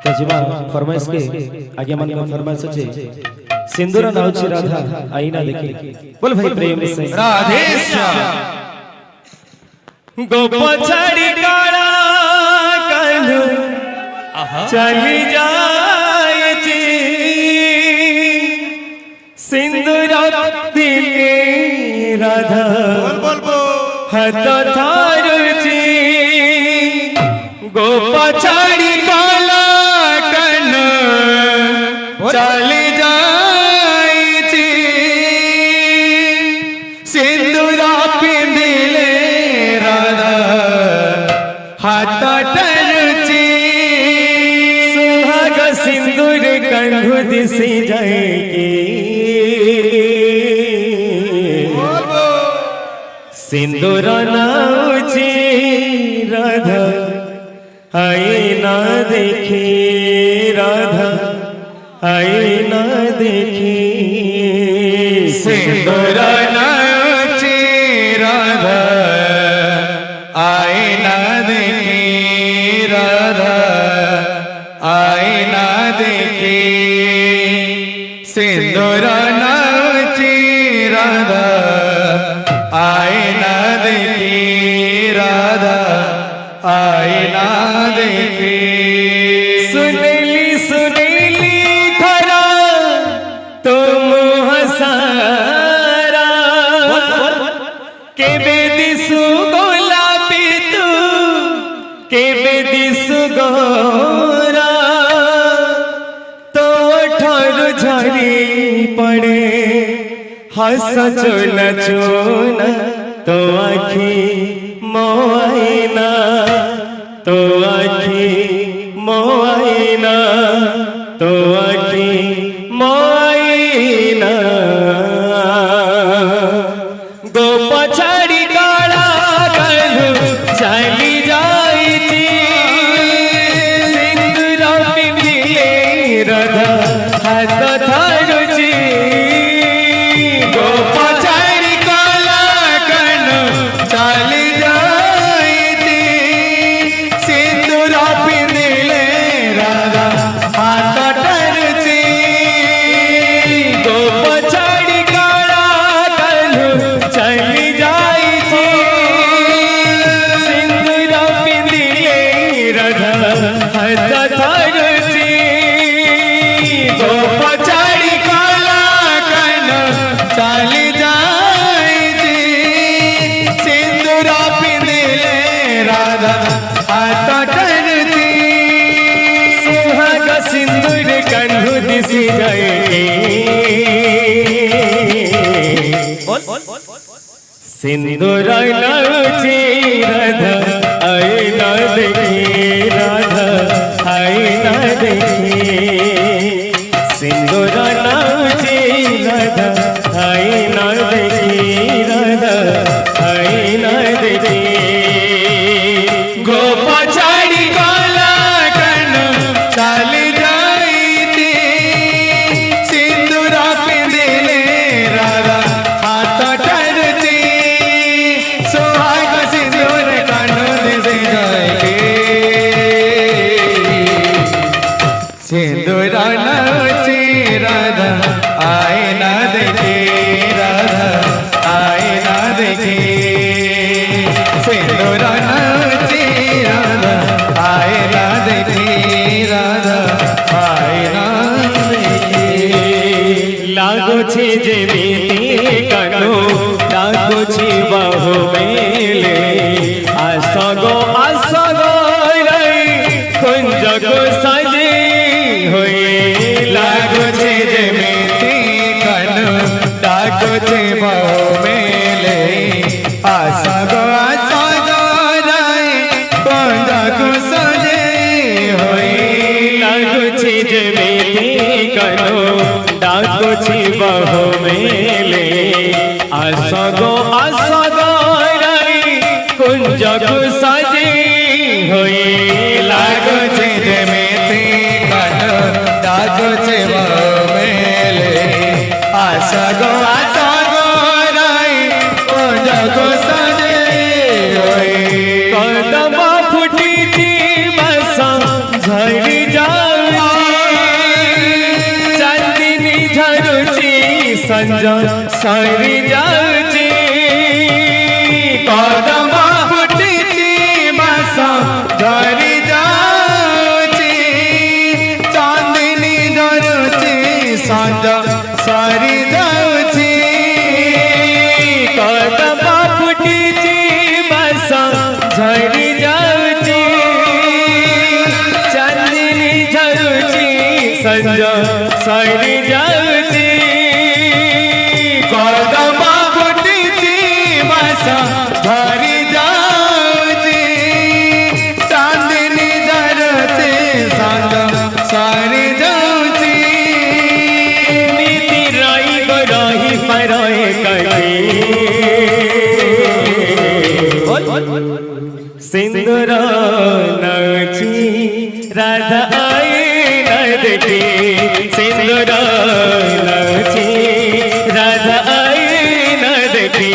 तजिमा फरमाइश के आगे मन का फरमाइश छे सिंदूर नाउची राधा आईना देखी बोल भाई प्रेम से राधे श्याम गोप छाड़ी काला कालू चली जाए जी सिंदूर दिले राधा बोल बोल हाथ थारू जी गोप छाड़ी काला कालू चली जाए जी सिंदूर पिंदिले राधा हाथ टरुची सुहाग सिंदूर कंधु दिसी जाएगी सिंदूर नाउची राधा आई ना देखी राधा आई ना देखी सिंदूर नाउची राधा आई ना देखी राधा आई ना देखी सिंदूर नाउची राधा आई ना देखी राधा आई ना देखी सुनेली सुनेली खरा तुम हसारा के बेदिसु गोलापी तू के बेदिसु गोरा तो ठर झरी पड़े हस चोन चोन तो आखी मोआईना तो आखी मोआईना तो आखी मोआईना गोप छाड़ी काला कालू चली जाई सिंदूर पिंदिले राधा हाथ थारू जी गोप छाड़ी काला कालू चली जाई सिंदूर पिंदिले राधा हाथ टरुची गोप छाड़ी काला कालू चली जाई सिंदूर पिंदिले राधा हाथ थारू जी गोप छाड़ी काला कालू चली जाई सिंदूर पिंदिले राधा हाथ टरुची सुहाग सिंदूर कंधु दिसी जाएगी सिंदूर नाउची राधा आई ना देखी राधा आई ना देखी सिंदूर नाउची राधा आई ना देखी राधा आई ना देखी गोप छाड़ी काला कालू चली जाई सिंदूर पिंदिले राधा हाथ टरुची सुहाग सिंदूर कानू दिसी जाएगी सिंदूर नाउची राधा आई ना देखी राधा आई ना देखी सिंदूर नाउची राधा आई ना देखी राधा आई ना देखी लागो छे जेमिति कानो लागो छे बाहु मेले आसगो रे कुंज को सजे होए लागो छे जेमिति कानो लागो छे बाहु मेले आसगो राय कुंज को सजे होए लागो छे जेमिति कानो लागो छे बाहु मेले आसगो रे कुंज को सजे होए लागो छे जेमिति कानो लागो छे बाहु मेले आसगो राय कुंज को सजे होए कदम फुटी थी बसा झड़ी जाओ संज सरी जाउची कदम फुटिची बास झरी जाउची चांदनी धरुची संज सरी जाउची कदम फुटिची बास झरी जाउची चांदनी झरुची संज सरी जाउची कदम फुटिची बास झरी जाउची चांदनी झरुची संज सरी जाउची नीति रही गो रही परहे कहीं सिंदूर नाची राधा आई न देखी सिंदूर नाची राधा आई न देखी